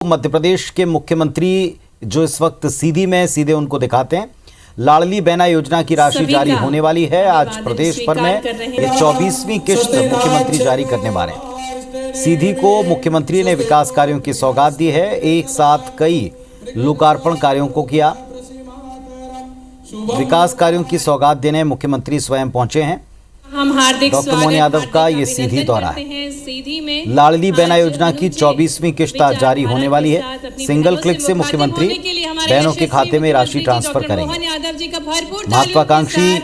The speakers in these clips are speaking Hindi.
मध्य प्रदेश के मुख्यमंत्री जो इस वक्त सीधी में सीधे उनको दिखाते हैं। लाडली बहना योजना की राशि जारी होने वाली है। आज प्रदेश भर में ये 24वीं किश्त मुख्यमंत्री जारी करने वाले हैं। सीधी को मुख्यमंत्री ने विकास कार्यों की सौगात दी है। एक साथ कई लोकार्पण कार्यों को किया। विकास कार्यों की सौगात देने मुख्यमंत्री स्वयं पहुंचे हैं। हम हार्दिक डॉक्टर मोहन यादव का ये सीधी दौरा है। लाडली बहना योजना की 24वीं किश्त आज जारी होने वाली है। सिंगल क्लिक से मुख्यमंत्री बहनों के खाते में राशि ट्रांसफर करेंगे। महत्वाकांक्षी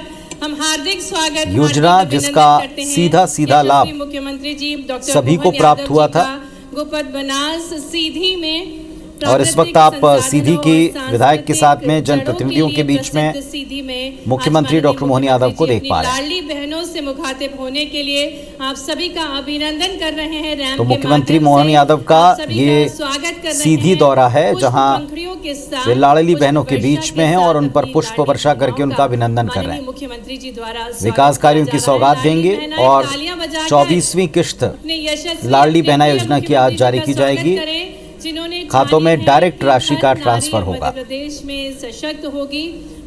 हम हार्दिक स्वागत योजना जिसका सीधा सीधा लाभ मुख्यमंत्री जी सभी को प्राप्त हुआ था। गोपद बनास सीधी में और इस वक्त आप सीधी की विधायक के साथ में जनप्रतिनिधियों के बीच में मुख्यमंत्री डॉक्टर मोहन यादव को देख पा रहे हैं। लाडली बहनों से मुखातिब होने के लिए आप सभी का अभिनंदन कर रहे हैं। रैंप तो मुख्यमंत्री मोहन यादव का ये सीधी दौरा है जहां वे लाडली बहनों के बीच में हैं और उन पर पुष्प वर्षा करके उनका अभिनंदन कर रहे हैं। मुख्यमंत्री जी द्वारा विकास कार्यों की सौगात देंगे और 24वीं किश्त लाडली बहना योजना की आज जारी की जाएगी। खातों में डायरेक्ट राशि का ट्रांसफर होगा। प्रदेश में सशक्त होगी,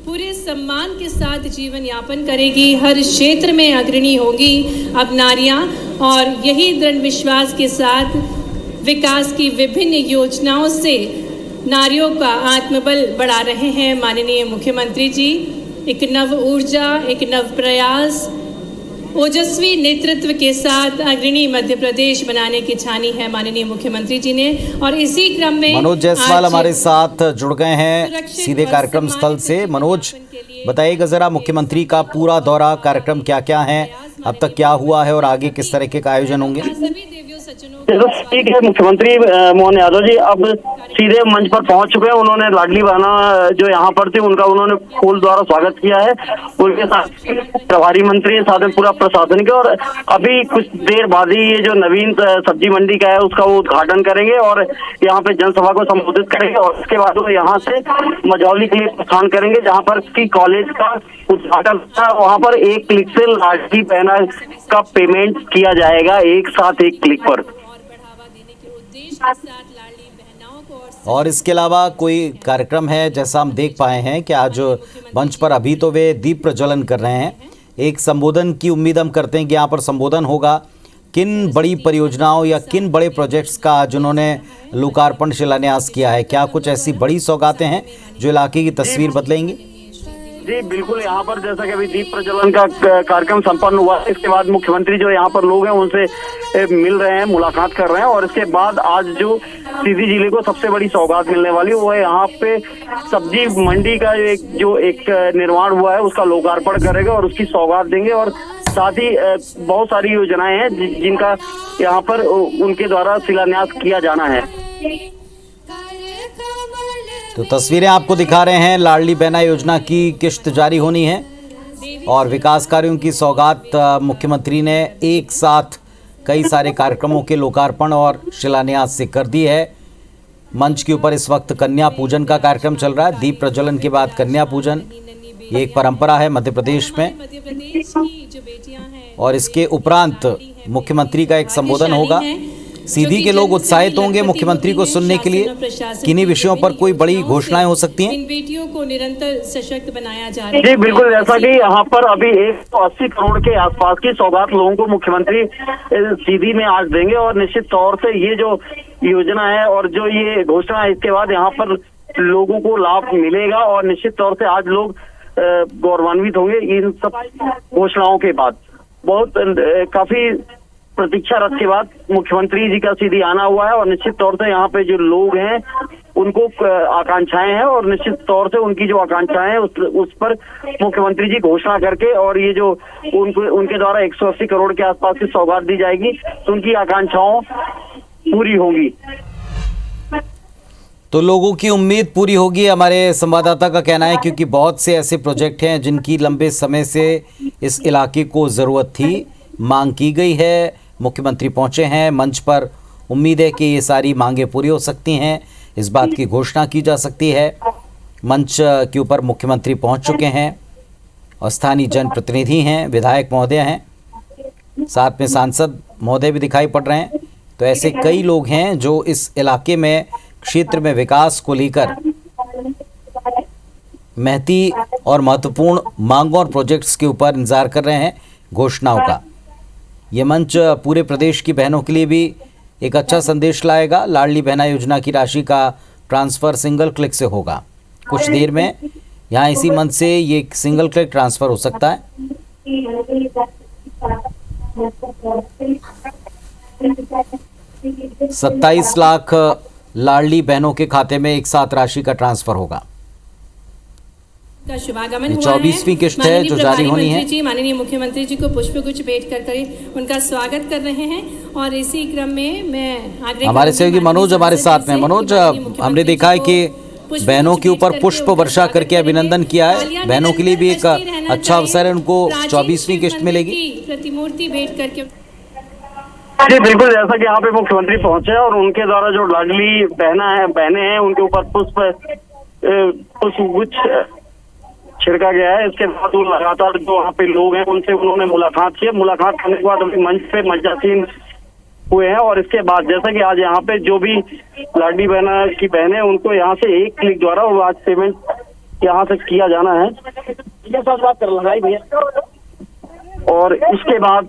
पूरे सम्मान के साथ जीवन यापन करेगी, हर क्षेत्र में अग्रणी होगी अब नारियां। और यही दृढ़ विश्वास के साथ विकास की विभिन्न योजनाओं से नारियों का आत्मबल बढ़ा रहे हैं माननीय मुख्यमंत्री जी। एक नव ऊर्जा, एक नव प्रयास, ओजस्वी नेतृत्व के साथ अग्रणी मध्य प्रदेश बनाने की ठानी है माननीय मुख्यमंत्री जी ने। और इसी क्रम में मनोज जायसवाल हमारे साथ जुड़ गए हैं सीधे कार्यक्रम स्थल से। मनोज, बताइएगा जरा मुख्यमंत्री का पूरा दौरा, कार्यक्रम क्या क्या है, अब तक क्या हुआ है और आगे किस तरीके का आयोजन होंगे? ठीक है, मुख्यमंत्री मोहन यादव जी अब सीधे मंच पर पहुंच चुके हैं। उन्होंने लाडली बहना जो यहाँ पर थी उनका उन्होंने फूल द्वारा स्वागत किया है। उनके साथ प्रभारी मंत्री साथ में पूरा प्रशासन के, और अभी कुछ देर बाद ही ये जो नवीन सब्जी मंडी का है उसका वो उद्घाटन करेंगे और यहाँ पे जनसभा को संबोधित करेंगे। और उसके बाद वो यहाँ से मझौली के लिए प्रस्थान करेंगे जहाँ पर की कॉलेज का उद्घाटन था। वहाँ पर एक क्लिक से लाडली बहना का पेमेंट किया जाएगा, एक साथ एक क्लिक पर। और इसके अलावा कोई कार्यक्रम है? जैसा हम देख पाए हैं कि आज मंच पर अभी तो वे दीप प्रज्वलन कर रहे हैं। एक संबोधन की उम्मीद हम करते हैं कि यहाँ पर संबोधन होगा। किन बड़ी परियोजनाओं या किन बड़े प्रोजेक्ट्स का आज उन्होंने लोकार्पण शिलान्यास किया है? क्या कुछ ऐसी बड़ी सौगातें हैं जो इलाके की तस्वीर बदलेंगी? जी बिल्कुल, यहाँ पर जैसा कि अभी दीप प्रज्वलन का कार्यक्रम संपन्न हुआ, इसके बाद मुख्यमंत्री जो यहाँ पर लोग हैं उनसे मिल रहे हैं, मुलाकात कर रहे हैं। और इसके बाद आज जो सीधी जिले को सबसे बड़ी सौगात मिलने वाली वो है यहाँ पे सब्जी मंडी का जो एक निर्माण हुआ है उसका लोकार्पण करेंगे और उसकी सौगात देंगे। और साथ ही बहुत सारी योजनाएं हैं जिनका यहाँ पर उनके द्वारा शिलान्यास किया जाना है। तो तस्वीरें आपको दिखा रहे हैं। लाडली बहना योजना की किश्त जारी होनी है और विकास कार्यों की सौगात मुख्यमंत्री ने एक साथ कई सारे कार्यक्रमों के लोकार्पण और शिलान्यास से कर दी है। मंच के ऊपर इस वक्त कन्या पूजन का कार्यक्रम चल रहा है। दीप प्रज्वलन के बाद कन्या पूजन, ये एक परंपरा है मध्य प्रदेश में। और इसके उपरांत मुख्यमंत्री का एक संबोधन होगा। सीधी के लोग उत्साहित होंगे मुख्यमंत्री को सुनने के लिए। किन्हीं विषयों पर कोई बड़ी घोषणाएं हो सकती हैं? इन बेटियों को निरंतर सशक्त बनाया जा रहा है। जी बिल्कुल, जैसा कि यहाँ पर अभी 180 करोड़ के आसपास की सौगात लोगों को मुख्यमंत्री सीधी में आज देंगे। और निश्चित तौर से ये जो योजना है और जो ये घोषणा है इसके बाद यहाँ पर लोगों को लाभ मिलेगा और निश्चित तौर से आज लोग गौरवान्वित होंगे इन सब घोषणाओं के बाद। बहुत काफी प्रतीक्षा रथ के बाद मुख्यमंत्री जी का सीधी आना हुआ है। और निश्चित तौर से यहाँ पे जो लोग हैं उनको आकांक्षाएं हैं और निश्चित तौर से उनकी जो आकांक्षाएं हैं उस पर मुख्यमंत्री जी घोषणा करके और ये जो उनके द्वारा 180 करोड़ के आसपास की सौगात दी जाएगी तो उनकी आकांक्षाओं पूरी होगी। तो लोगों की उम्मीद पूरी होगी, हमारे संवाददाता का कहना है, क्योंकि बहुत से ऐसे प्रोजेक्ट हैं जिनकी लंबे समय से इस इलाके को ज़रूरत थी, मांग की गई है। मुख्यमंत्री पहुंचे हैं मंच पर। उम्मीद है कि ये सारी मांगें पूरी हो सकती हैं, इस बात की घोषणा की जा सकती है। मंच के ऊपर मुख्यमंत्री पहुंच चुके हैं और स्थानीय जनप्रतिनिधि हैं, विधायक महोदय हैं, साथ में सांसद महोदय भी दिखाई पड़ रहे हैं। तो ऐसे कई लोग हैं जो इस इलाके में क्षेत्र में विकास को लेकर महती और महत्वपूर्ण मांगों और प्रोजेक्ट्स के ऊपर इंतजार कर रहे हैं घोषणाओं का। ये मंच पूरे प्रदेश की बहनों के लिए भी एक अच्छा संदेश लाएगा। लाडली बहना योजना की राशि का ट्रांसफ़र सिंगल क्लिक से होगा। कुछ देर में यहाँ इसी मंच से ये सिंगल क्लिक ट्रांसफ़र हो सकता है। 27 लाख लाडली बहनों के खाते में एक साथ राशि का ट्रांसफ़र होगा। का शुभागमन ये हुआ है। 24वीं किस्त है जो जारी होनी है। माननीय मुख्यमंत्री जी को पुष्पगुच्छ भेंट कर उनका स्वागत कर रहे हैं और इसी क्रम में मैं आग्रह हमारे सहयोगी मनोज हमारे साथ में। मनोज, हमने देखा है कि बहनों के ऊपर पुष्प वर्षा करके अभिनंदन किया है। बहनों के लिए भी एक अच्छा अवसर है, उनको 24वीं किस्त मिलेगी। प्रतिमूर्ति भेंट करके जी बिल्कुल, जैसा कि यहाँ पे मुख्यमंत्री पहुंचे और उनके द्वारा जो लाडली बहनें हैं उनके ऊपर पुष्पगुच्छ छिड़का गया है। इसके बाद वो लगातार जो वहाँ पे लोग हैं उनसे उन्होंने मुलाकात की। मुलाकात करने के बाद अभी मंच पे मंचासीन हुए हैं और इसके बाद जैसा कि आज यहाँ पे जो भी लाडली बहना की बहनें उनको यहाँ से एक क्लिक द्वारा वो आज पेमेंट यहाँ से किया जाना है। बात कर लगाई भैया। और इसके बाद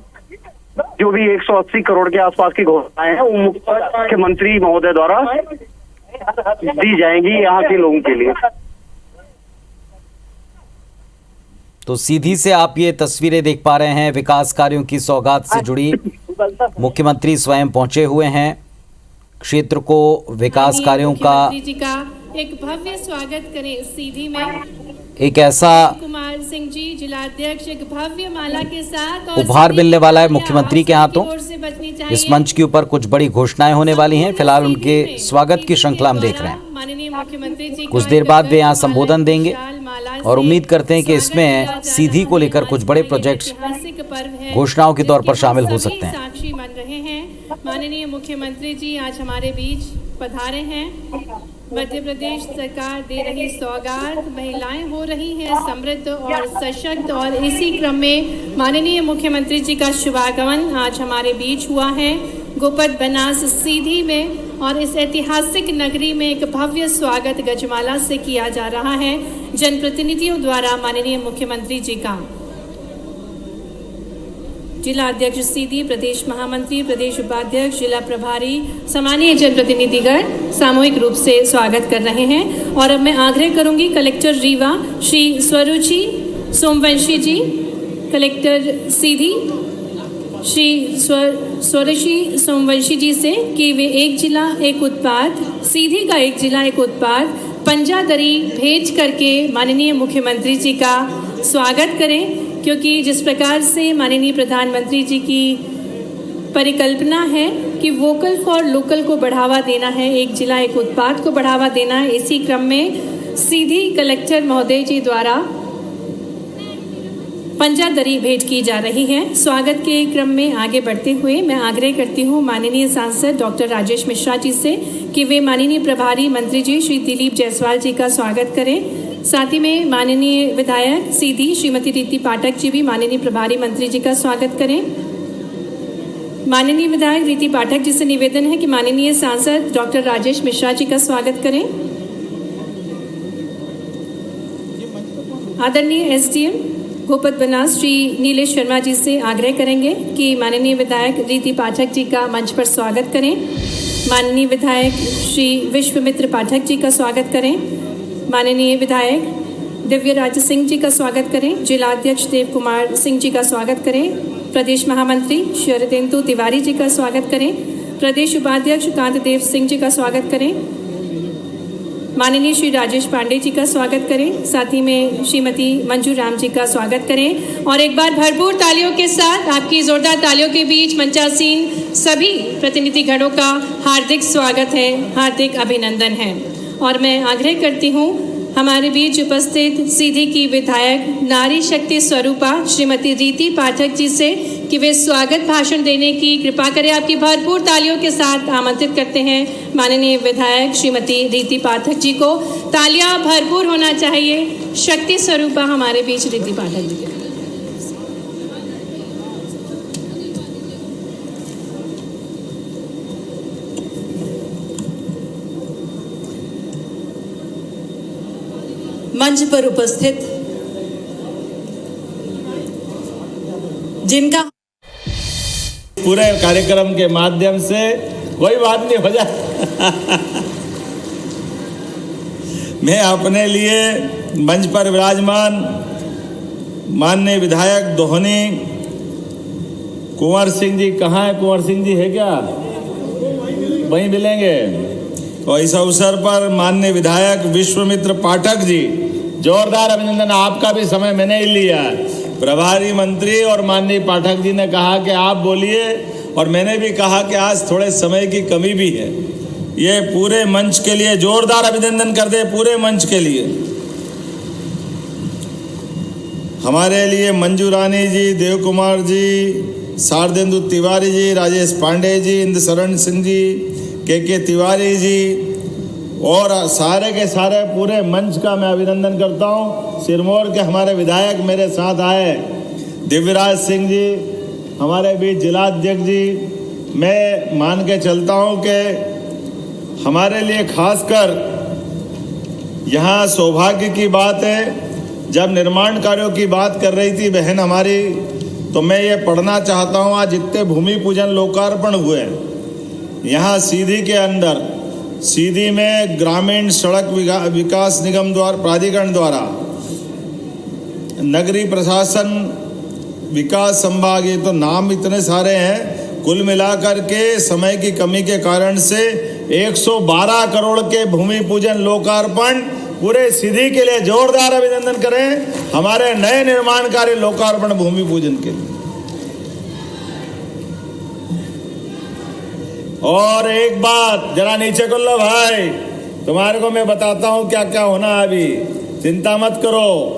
जो भी 180 करोड़ के आसपास की घोषणाएं हैं वो मुख्यमंत्री महोदय द्वारा दी जाएंगी यहाँ के लोगों के लिए। तो सीधी से आप ये तस्वीरें देख पा रहे हैं विकास कार्यों की सौगात से जुड़ी। मुख्यमंत्री स्वयं पहुंचे हुए हैं क्षेत्र को विकास कार्यों का एक भव्य स्वागत करें। सीधी में एक ऐसा कुमार सिंह जी जिलाध्यक्ष एक भव्य माला के साथ और उपहार मिलने वाला है मुख्यमंत्री के हाथों। इस मंच के ऊपर कुछ बड़ी घोषणाएं होने वाली हैं। फिलहाल उनके स्वागत की श्रृंखला हम देख रहे हैं। माननीय मुख्यमंत्री जी कुछ देर बाद वे यहाँ संबोधन देंगे और उम्मीद करते हैं कि इसमें सीधी को लेकर कुछ बड़े प्रोजेक्ट्स घोषणाओं के तौर पर शामिल हो सकते हैं। साक्षी बन रहे हैं। माननीय मुख्यमंत्री जी आज हमारे बीच पधारे हैं। मध्य प्रदेश सरकार दे रही सौगात, महिलाएं हो रही हैं समृद्ध और सशक्त और इसी क्रम में माननीय मुख्यमंत्री जी का शुभागमन आज हमारे बीच हुआ है गोपद बनास सीधी में और इस ऐतिहासिक नगरी में एक भव्य स्वागत गजमाला से किया जा रहा है जनप्रतिनिधियों द्वारा माननीय मुख्यमंत्री जी का। जिला अध्यक्ष सीधी, प्रदेश महामंत्री, प्रदेश उपाध्यक्ष, जिला प्रभारी, सामान्य जनप्रतिनिधिगण सामूहिक रूप से स्वागत कर रहे हैं। और अब मैं आग्रह करूंगी कलेक्टर रीवा श्री स्वरुचि सोमवंशी जी, कलेक्टर सीधी श्री स्वरुचि सोमवंशी जी से कि वे एक जिला एक उत्पाद, सीधी का एक जिला एक उत्पाद पंजादरी भेज करके माननीय मुख्यमंत्री जी का स्वागत करें, क्योंकि जिस प्रकार से माननीय प्रधानमंत्री जी की परिकल्पना है कि वोकल फॉर लोकल को बढ़ावा देना है, एक जिला एक उत्पाद को बढ़ावा देना है, इसी क्रम में सीधी कलेक्टर महोदय जी द्वारा पंजादरी भेंट की जा रही है। स्वागत के क्रम में आगे बढ़ते हुए मैं आग्रह करती हूँ माननीय सांसद डॉक्टर राजेश मिश्रा जी से कि वे माननीय प्रभारी मंत्री जी श्री दिलीप जायसवाल जी का स्वागत करें। साथ ही में माननीय विधायक सीधी श्रीमती रीति पाठक जी भी माननीय प्रभारी मंत्री जी का स्वागत करें। माननीय विधायक रीति पाठक जी से निवेदन है कि माननीय सांसद डॉक्टर राजेश मिश्रा जी का स्वागत करें। आदरणीय एसडीएम गोपद बनास श्री नीलेश शर्मा जी से आग्रह करेंगे कि माननीय विधायक रीति पाठक जी का मंच पर स्वागत करें। माननीय विधायक श्री विश्वमित्र पाठक जी का स्वागत करें। माननीय विधायक दिव्य राज सिंह जी का स्वागत करें। जिलाध्यक्ष देव कुमार सिंह जी का स्वागत करें। प्रदेश महामंत्री शरदेंदु तिवारी जी का स्वागत करें। प्रदेश उपाध्यक्ष कांत देव सिंह जी का स्वागत करें। माननीय श्री राजेश पांडे जी का स्वागत करें। साथ ही में श्रीमती मंजू राम जी का स्वागत करें। और एक बार भरपूर तालियों के साथ आपकी जोरदार तालियों के बीच मंचासीन सभी प्रतिनिधि गणों का हार्दिक स्वागत है, हार्दिक अभिनंदन है। और मैं आग्रह करती हूँ हमारे बीच उपस्थित सीधी की विधायक नारी शक्ति स्वरूपा श्रीमती रीति पाठक जी से कि वे स्वागत भाषण देने की कृपा करें। आपकी भरपूर तालियों के साथ आमंत्रित करते हैं माननीय विधायक श्रीमती रीति पाठक जी को। तालियां भरपूर होना चाहिए। शक्ति स्वरूपा हमारे बीच रीति पाठक जी। मंच पर उपस्थित जिनका पूरे कार्यक्रम के माध्यम से कोई बात नहीं हो जाए मैं अपने लिए मंच पर विराजमान माननीय विधायक दोहनी कुंवर सिंह जी, कहाँ है कुंवर सिंह जी, है क्या? वहीं मिलेंगे। और इस अवसर पर माननीय विधायक विश्वामित्र पाठक जी, जोरदार अभिनंदन। आपका भी समय मैंने ही लिया। प्रभारी मंत्री और माननीय पाठक जी ने कहा कि आप बोलिए, और मैंने भी कहा कि आज थोड़े समय की कमी भी है। ये पूरे मंच के लिए जोरदार अभिनंदन कर दे, पूरे मंच के लिए। हमारे लिए मंजू रानी जी, देव कुमार जी, शारदेंदु तिवारी जी, राजेश पांडे जी, इंद्र शरण सिंह जी, के तिवारी जी और सारे के सारे पूरे मंच का मैं अभिनंदन करता हूँ। सिरमौर के हमारे विधायक मेरे साथ आए, दिव्यराज सिंह जी, हमारे बीच जिलाध्यक्ष जी। मैं मान के चलता हूँ कि हमारे लिए खासकर यहाँ सौभाग्य की बात है। जब निर्माण कार्यों की बात कर रही थी बहन हमारी, तो मैं ये पढ़ना चाहता हूँ। आज जितने भूमि पूजन लोकार्पण हुए यहाँ सीधी के अंदर, सीधी में ग्रामीण सड़क विकास निगम द्वारा, प्राधिकरण द्वारा, नगरीय प्रशासन विकास संभाग, ये तो नाम इतने सारे हैं, कुल मिलाकर के समय की कमी के कारण से 112 करोड़ के भूमि पूजन लोकार्पण पूरे सीधी के लिए जोरदार अभिनंदन करें हमारे नए निर्माण कार्य लोकार्पण भूमि पूजन के लिए। और एक बात जरा नीचे कर लो भाई, तुम्हारे को मैं बताता हूं क्या क्या होना है अभी, चिंता मत करो।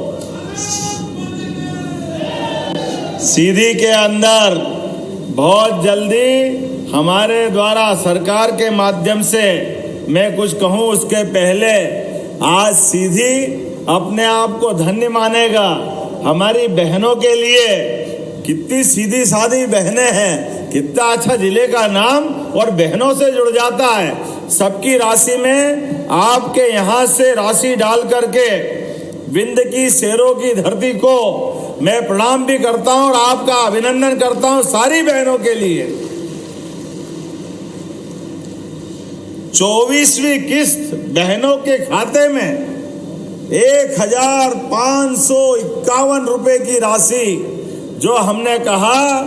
सीधी के अंदर बहुत जल्दी हमारे द्वारा सरकार के माध्यम से मैं कुछ कहूं उसके पहले, आज सीधी अपने आप को धन्य मानेगा। हमारी बहनों के लिए कितनी सीधी सादी बहनें हैं, कितना अच्छा जिले का नाम और बहनों से जुड़ जाता है। सबकी राशि में आपके यहाँ से राशि डाल करके विंध्य की शेरों की धरती को मैं प्रणाम भी करता हूँ और आपका अभिनंदन करता हूँ सारी बहनों के लिए। 24वीं किस्त बहनों के खाते में 1551 रुपए की राशि, जो हमने कहा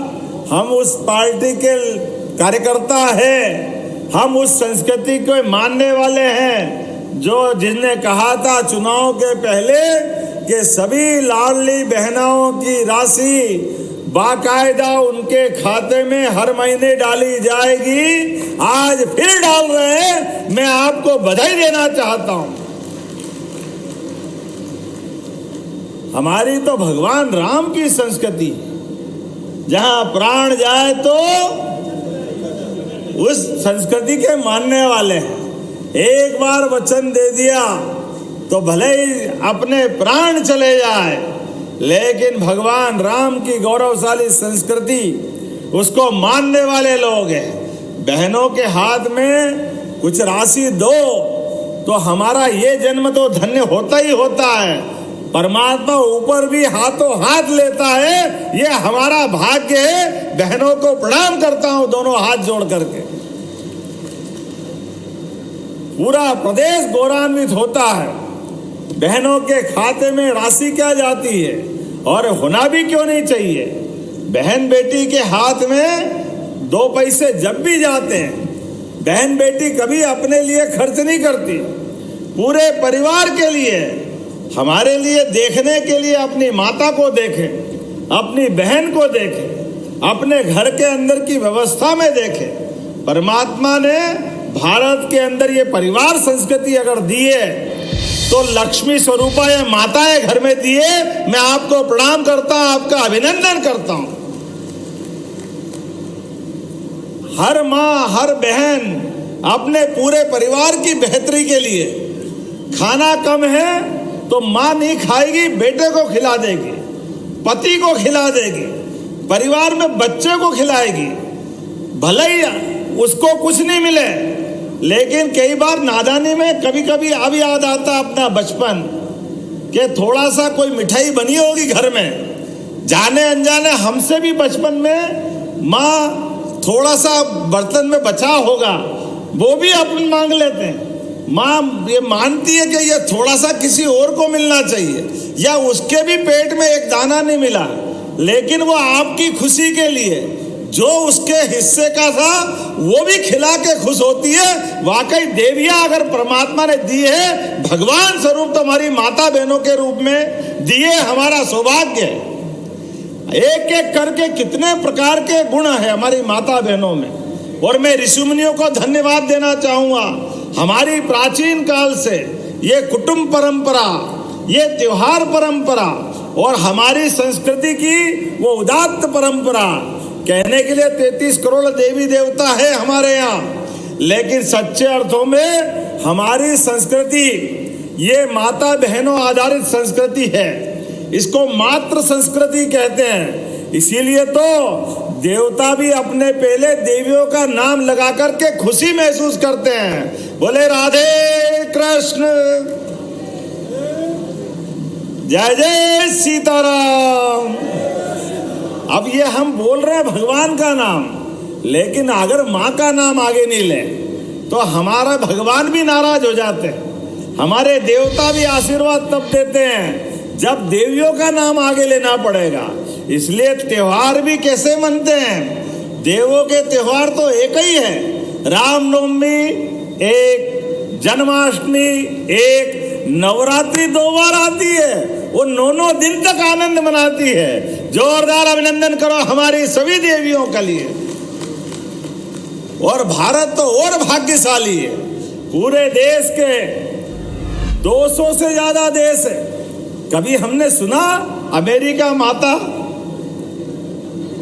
हम उस पार्टी के कार्यकर्ता हैं, हम उस संस्कृति को मानने वाले हैं जो जिसने कहा था चुनाव के पहले कि सभी लाडली बहनों की राशि बाकायदा उनके खाते में हर महीने डाली जाएगी। आज फिर डाल रहे हैं, मैं आपको बधाई देना चाहता हूं। हमारी तो भगवान राम की संस्कृति, जहां प्राण जाए तो उस संस्कृति के मानने वाले हैं। एक बार वचन दे दिया तो भले ही अपने प्राण चले जाए, लेकिन भगवान राम की गौरवशाली संस्कृति उसको मानने वाले लोग हैं। बहनों के हाथ में कुछ राशि दो तो हमारा ये जन्म तो धन्य होता ही होता है। परमात्मा ऊपर भी हाथों हाथ लेता है, ये हमारा भाग्य है। बहनों को प्रणाम करता हूं दोनों हाथ जोड़ करके। पूरा प्रदेश गौरवान्वित होता है। बहनों के खाते में राशि क्या जाती है, और होना भी क्यों नहीं चाहिए। बहन बेटी के हाथ में 2 पैसे जब भी जाते हैं, बहन बेटी कभी अपने लिए खर्च नहीं करती, पूरे परिवार के लिए, हमारे लिए देखने के लिए अपनी माता को देखें, अपनी बहन को देखें, अपने घर के अंदर की व्यवस्था में देखें। परमात्मा ने भारत के अंदर ये परिवार संस्कृति अगर दी है तो लक्ष्मी स्वरूपा ये माताएं घर में दिए। मैं आपको प्रणाम करता हूं, आपका अभिनंदन करता हूं। हर माँ हर बहन अपने पूरे परिवार की बेहतरी के लिए, खाना कम है तो माँ नहीं खाएगी, बेटे को खिला देगी, पति को खिला देगी, परिवार में बच्चे को खिलाएगी। भले ही उसको कुछ नहीं मिले, लेकिन कई बार नादानी में कभी कभी अब याद आता अपना बचपन कि थोड़ा सा कोई मिठाई बनी होगी घर में, जाने अनजाने हमसे भी बचपन में माँ थोड़ा सा बर्तन में बचा होगा, वो भी अपन मांग लेते हैं। माँ ये मानती है कि ये थोड़ा सा किसी और को मिलना चाहिए, या उसके भी पेट में एक दाना नहीं मिला, लेकिन वो आपकी खुशी के लिए जो उसके हिस्से का था वो भी खिला के खुश होती है। वाकई देवियां अगर परमात्मा ने दी है, भगवान स्वरूप तुम्हारी माता बहनों के रूप में दिए, हमारा सौभाग्य। एक एक करके कितने प्रकार के गुण है हमारी माता बहनों में, और मैं ऋषि मुनियों को धन्यवाद देना चाहूंगा। हमारी प्राचीन काल से ये कुटुंब परंपरा, ये त्योहार परंपरा और हमारी संस्कृति की वो उदात्त परंपरा, कहने के लिए 33 करोड़ देवी देवता है हमारे यहाँ, लेकिन सच्चे अर्थों में हमारी संस्कृति ये माता बहनों आधारित संस्कृति है। इसको मातृ संस्कृति कहते हैं। इसीलिए तो देवता भी अपने पहले देवियों का नाम लगा करके खुशी महसूस करते हैं। बोले राधे कृष्ण, जय जय सीताराम। अब ये हम बोल रहे हैं भगवान का नाम, लेकिन अगर माँ का नाम आगे नहीं ले तो हमारा भगवान भी नाराज हो जाते हैं। हमारे देवता भी आशीर्वाद तब देते हैं जब देवियों का नाम आगे लेना पड़ेगा। इसलिए त्योहार भी कैसे मनते हैं? देवों के त्योहार तो एक ही है, रामनवमी एक, जन्माष्टमी एक, नवरात्रि 2 बार आती है, वो 9 दिन तक आनंद मनाती है। जोरदार अभिनंदन करो हमारी सभी देवियों के लिए। और भारत तो और भाग्यशाली है, पूरे देश के 200 से ज्यादा देश है। कभी हमने सुना अमेरिका माता,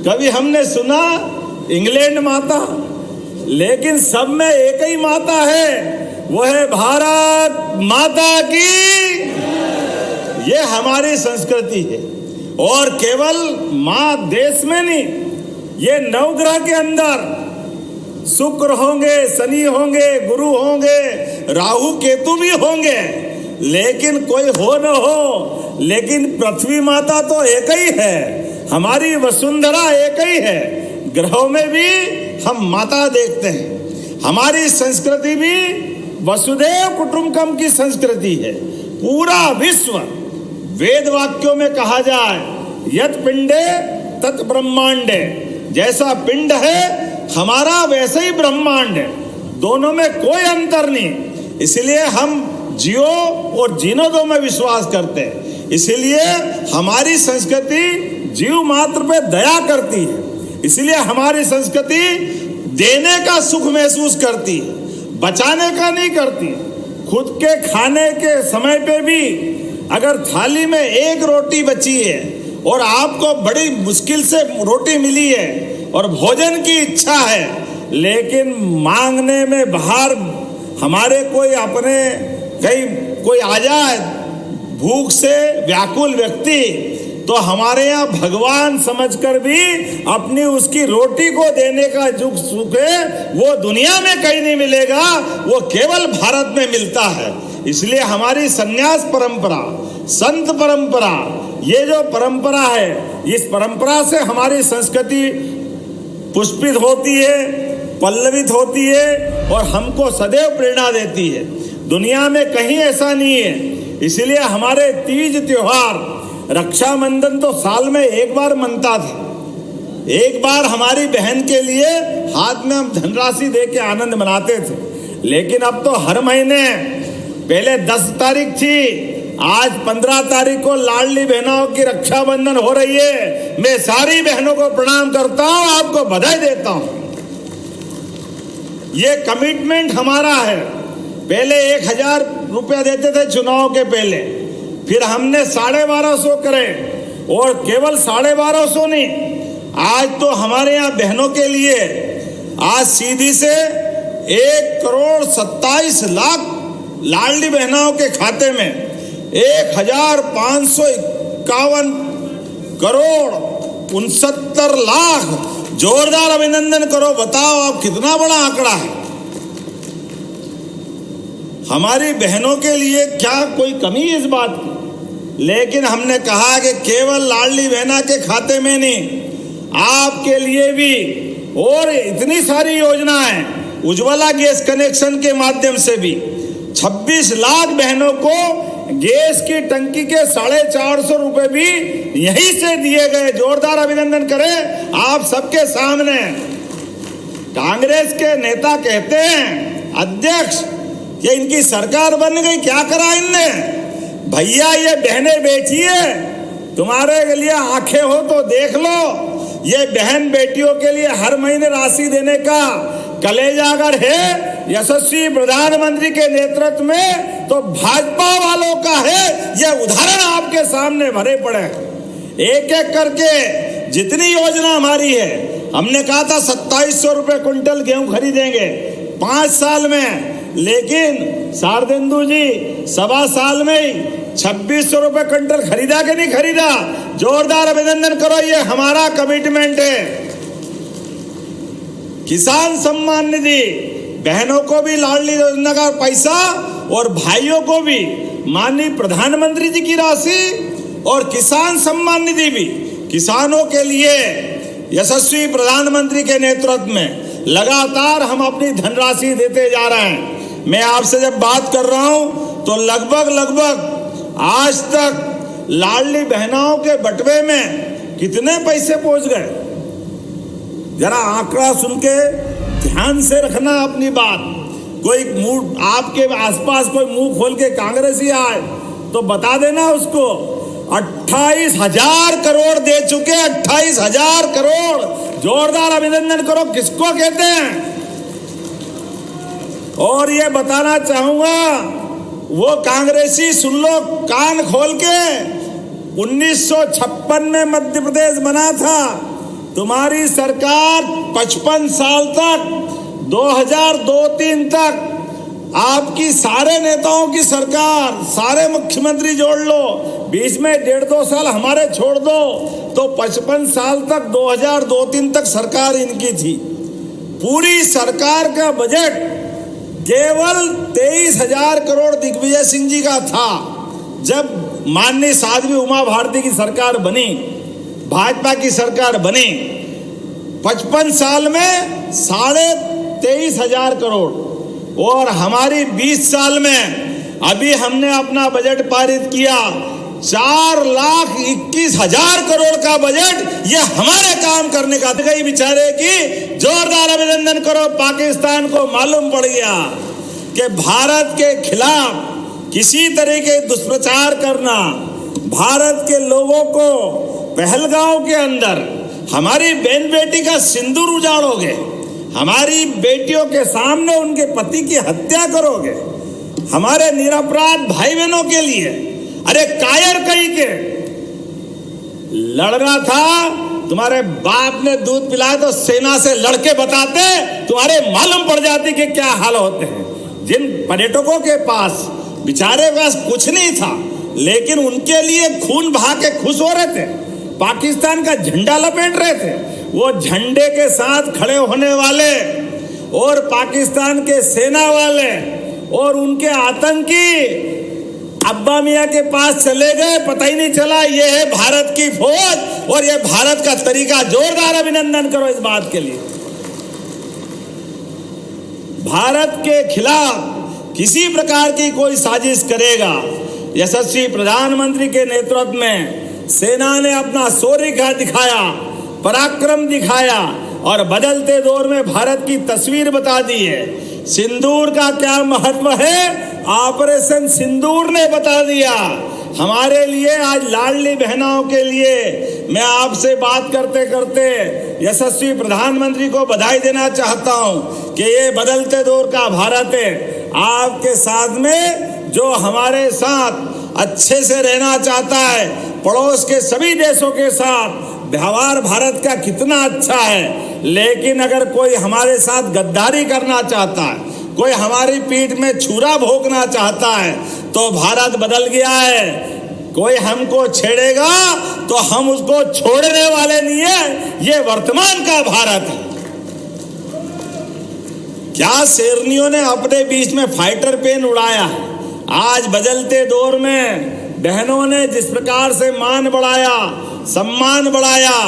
कभी हमने सुना इंग्लैंड माता, लेकिन सब में एक ही माता है, वो है भारत माता की। ये हमारी संस्कृति है। और केवल माँ देश में नहीं, ये नवग्रह के अंदर शुक्र होंगे, शनि होंगे, गुरु होंगे, राहु केतु भी होंगे, लेकिन कोई हो न हो, लेकिन पृथ्वी माता तो एक ही है, हमारी वसुंधरा एक ही है। ग्रहों में भी हम माता देखते हैं। हमारी संस्कृति भी वसुधैव कुटुंबकम की संस्कृति है। पूरा विश्व वेद वाक्यों में कहा जाए, यत पिंडे तत् ब्रह्मांडे, जैसा पिंड है हमारा वैसे ही ब्रह्मांड है, दोनों में कोई अंतर नहीं। इसलिए हम जियो और जीनो दो में विश्वास करते हैं। इसलिए हमारी संस्कृति जीव मात्र पे दया करती है। इसलिए हमारी संस्कृति देने का सुख महसूस करती है, बचाने का नहीं करती। खुद के खाने के समय पे भी अगर थाली में एक रोटी बची है और आपको बड़ी मुश्किल से रोटी मिली है और भोजन की इच्छा है, लेकिन मांगने में बाहर हमारे कोई अपने कहीं कोई आ जाए भूख से व्याकुल व्यक्ति, तो हमारे यहाँ भगवान समझकर भी अपनी उसकी रोटी को देने का जो सुख है वो दुनिया में कहीं नहीं मिलेगा, वो केवल भारत में मिलता है। इसलिए हमारी संन्यास परंपरा, संत परंपरा, ये जो परंपरा है, इस परंपरा से हमारी संस्कृति पुष्पित होती है, पल्लवित होती है और हमको सदैव प्रेरणा देती है। दुनिया में कहीं ऐसा नहीं है। इसलिए हमारे तीज त्योहार, रक्षाबंधन तो साल में एक बार मनता था। एक बार हमारी बहन के लिए हाथ में हम धनराशि दे के आनंद मनाते थे, लेकिन अब तो हर महीने, पहले 10 तारीख थी, आज 15 तारीख को लाडली बहनों की रक्षाबंधन हो रही है। मैं सारी बहनों को प्रणाम करता हूं, आपको बधाई देता हूं। ये कमिटमेंट हमारा है। पहले 1000 रुपया देते थे चुनाव के पहले, फिर हमने 1250 करे, और केवल 1250 नहीं, आज तो हमारे यहाँ बहनों के लिए आज सीधी से 1,27,00,000 लाडली बहनों के खाते में 1,551 करोड़ 69 लाख। जोरदार अभिनंदन करो। बताओ आप कितना बड़ा आंकड़ा है। हमारी बहनों के लिए क्या कोई कमी है इस बात की? लेकिन हमने कहा कि केवल लाडली बहना के खाते में नहीं, आपके लिए भी और इतनी सारी योजनाएं, उज्ज्वला गैस कनेक्शन के माध्यम से भी 26 लाख बहनों को गैस की टंकी के 450 रुपए भी यहीं से दिए गए। जोरदार अभिनंदन करें आप सबके सामने। कांग्रेस के नेता कहते हैं अध्यक्ष ये इनकी सरकार बन गई, क्या करा इनने? भैया ये बहने बेटिए तुम्हारे लिए आंखें हो तो देख लो, ये बहन बेटियों के लिए हर महीने राशि देने का कलेजा अगर है यशस्वी प्रधानमंत्री के नेतृत्व में तो भाजपा वालों का है। ये उदाहरण आपके सामने भरे पड़े हैं। एक एक करके जितनी योजना हमारी है, हमने कहा था 2700 रुपए क्विंटल गेहूं खरीदेंगे 5 साल में, लेकिन शारदेंदु जी 1.25 साल में ही 2600 रुपए क्विंटल खरीदा कि नहीं खरीदा? जोरदार अभिनंदन करो, ये हमारा कमिटमेंट है। किसान सम्मान निधि, बहनों को भी लाडली योजना का पैसा और भाइयों को भी माननीय प्रधानमंत्री जी की राशि, और किसान सम्मान निधि भी किसानों के लिए यशस्वी प्रधानमंत्री के नेतृत्व में लगातार हम अपनी धनराशि देते जा रहे हैं। मैं आपसे जब बात कर रहा हूं तो लगभग आज तक लाडली बहनाओं के बटवे में कितने पैसे पहुंच गए? जरा आंकड़ा सुन के ध्यान से रखना अपनी बात। कोई मुंह आपके आसपास कोई मुंह खोल के कांग्रेसी आए तो बता देना उसको 28,000 करोड़ दे चुके, 28,000 करोड़। जोरदार अभिनंदन करो, किसको कहते हैं? और ये बताना चाहूंगा, वो कांग्रेसी सुन लो कान खोल के, 1956 में मध्य प्रदेश बना था। तुम्हारी सरकार 55 साल तक 2002-03 तक आपकी सारे नेताओं की सरकार, सारे मुख्यमंत्री जोड़ लो, बीच में 1.5-2 साल हमारे छोड़ दो, तो 55 साल तक 2002-03 तक सरकार इनकी थी। पूरी सरकार का बजट केवल 23,000 करोड़ दिग्विजय सिंह जी का था। जब माननीय साध्वी उमा भारती की सरकार बनी, भाजपा की सरकार बनी, 55 साल में 23,500 करोड़, और हमारी 20 साल में अभी हमने अपना बजट पारित किया 4,21,000 करोड़ का बजट। ये हमारे काम करने का गई बेचारे की जोरदार अभिनंदन करो। पाकिस्तान को मालूम पड़ गया कि भारत के खिलाफ किसी तरह के दुष्प्रचार करना, भारत के लोगों को पहलगांव के अंदर हमारी बहन बेटी का सिंदूर उजाड़ोगे, हमारी बेटियों के सामने उनके पति की हत्या करोगे, हमारे निरपराध भाई बहनों के लिए, अरे कायर कहीं के लड़ रहा था, तुम्हारे बाप ने दूध पिलाया तो सेना से लड़के बताते, तुम्हारे मालूम पड़ जाती कि क्या हाल होते हैं। जिन पर्यटकों के पास बेचारे पास कुछ नहीं था, लेकिन उनके लिए खून बहा के खुश हो रहे थे, पाकिस्तान का झंडा लपेट रहे थे, वो झंडे के साथ खड़े होने वाले और पाकिस्तान के सेना वाले और उनके आतंकी अब्बा मियाँ के पास चले गए, पता ही नहीं चला ये है भारत की फौज और ये भारत का तरीका। जोरदार अभिनंदन करो इस बात के लिए। भारत के खिलाफ किसी प्रकार की कोई साजिश करेगा, यशस्वी प्रधानमंत्री के नेतृत्व में सेना ने अपना शौर्य दिखाया, पराक्रम दिखाया और बदलते दौर में भारत की तस्वीर बता दी है। सिंदूर का क्या महत्व है, ऑपरेशन सिंदूर ने बता दिया। हमारे लिए आज लाडली बहनों के लिए मैं आपसे बात करते करते यशस्वी प्रधानमंत्री को बधाई देना चाहता हूं कि ये बदलते दौर का भारत है। आपके साथ में जो हमारे साथ अच्छे से रहना चाहता है, पड़ोस के सभी देशों के साथ व्यवहार भारत का कितना अच्छा है, लेकिन अगर कोई हमारे साथ गद्दारी करना चाहता है, कोई हमारी पीठ में छुरा भोंकना चाहता है, तो भारत बदल गया है। कोई हमको छेड़ेगा तो हम उसको छोड़ने वाले नहीं है। ये वर्तमान का भारत है। क्या शेरनियों ने अपने बीच में फाइटर प्लेन उड़ाया है। आज बदलते दौर में बहनों ने जिस प्रकार से मान बढ़ाया, सम्मान बढ़ाया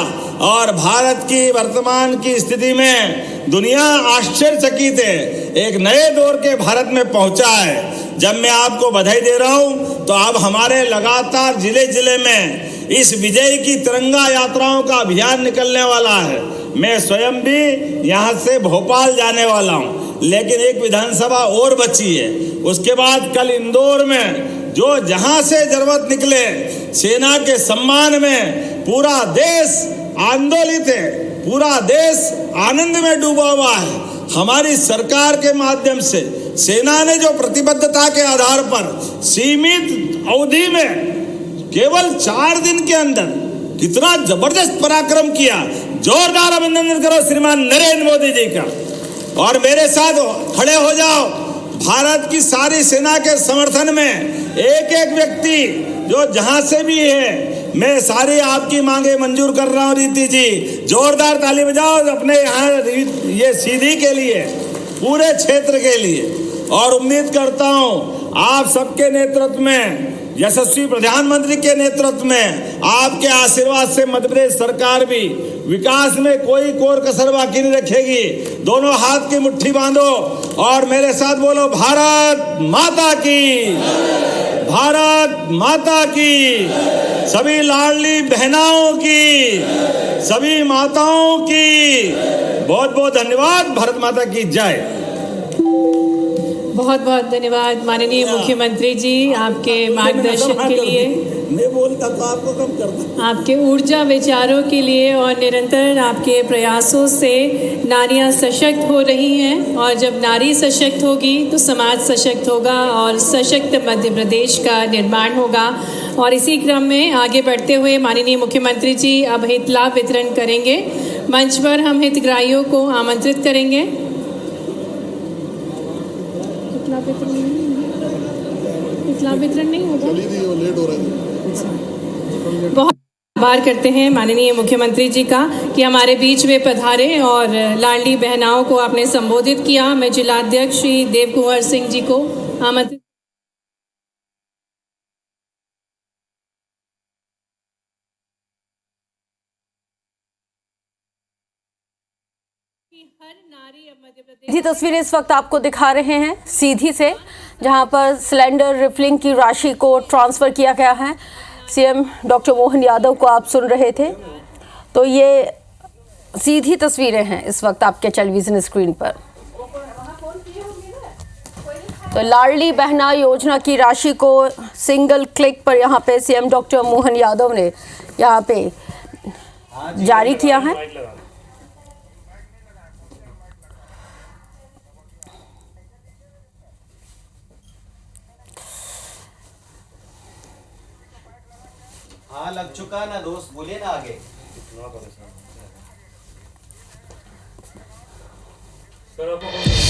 और भारत की वर्तमान की स्थिति में दुनिया आश्चर्यचकित है, एक नए दौर के भारत में पहुंचा है। जब मैं आपको बधाई दे रहा हूं तो अब हमारे लगातार जिले जिले में इस विजय की तिरंगा यात्राओं का अभियान निकलने वाला है। मैं स्वयं भी यहाँ से भोपाल जाने वाला हूँ, लेकिन एक विधानसभा और बची है। उसके बाद कल इंदौर में जो जहां से जरूरत निकले, सेना के सम्मान में पूरा देश आंदोलित है, पूरा देश आनंद में डूबा हुआ है। हमारी सरकार के माध्यम से सेना ने जो प्रतिबद्धता के आधार पर सीमित अवधि में केवल 4 दिन के अंदर कितना जबरदस्त पराक्रम किया। जोरदार अभिनंदन करो श्रीमान नरेंद्र मोदी जी का। और मेरे साथ खड़े हो जाओ। भारत की सारी सेना के समर्थन में एक एक व्यक्ति जो जहां से भी है, मैं सारी आपकी मांगे मंजूर कर रहा हूं। रीति जी, जोरदार ताली बजाओ अपने यहाँ ये सीधी के लिए, पूरे क्षेत्र के लिए। और उम्मीद करता हूं आप सबके नेतृत्व में, यशस्वी प्रधानमंत्री के नेतृत्व में, आपके आशीर्वाद से मध्य प्रदेश सरकार भी विकास में कोई कोर कसर बाकी नहीं रखेगी। दोनों हाथ की मुट्ठी बांधो और मेरे साथ बोलो, भारत माता की, भारत माता की। सभी लाडली बहनाओं की, सभी माताओं की बहुत बहुत धन्यवाद। भारत माता की जय। बहुत बहुत धन्यवाद माननीय मुख्यमंत्री जी, आपके मार्गदर्शन के लिए, मैं बोलता तो आपको कम करता, आपके ऊर्जा विचारों के लिए और निरंतर आपके प्रयासों से नारियां सशक्त हो रही हैं। और जब नारी सशक्त होगी तो समाज सशक्त होगा और सशक्त मध्य प्रदेश का निर्माण होगा। और इसी क्रम में आगे बढ़ते हुए माननीय मुख्यमंत्री जी अब हित लाभ वितरण करेंगे। मंच पर हम हितग्राहियों को आमंत्रित करेंगे। इतना वितरण नहीं होगा, लेट हो रहा है। बहुत आभार करते हैं माननीय मुख्यमंत्री जी का कि हमारे बीच वे पधारे और लाडली बहनाओं को आपने संबोधित किया। मैं जिलाध्यक्ष श्री देव कुंवर सिंह जी को आमंत्रित ये तस्वीरें इस वक्त आपको दिखा रहे हैं सीधी से, जहां पर सिलेंडर रिफिलिंग की राशि को ट्रांसफ़र किया गया है। सीएम डॉक्टर मोहन यादव को आप सुन रहे थे। तो ये सीधी तस्वीरें हैं इस वक्त आपके टेलीविज़न स्क्रीन पर। तो लाडली बहना योजना की राशि को सिंगल क्लिक पर यहाँ पे सीएम डॉक्टर मोहन यादव ने यहाँ पे जारी किया है। हाँ, लग चुका ना दोस्त, बोलिए ना आगे। सर आपको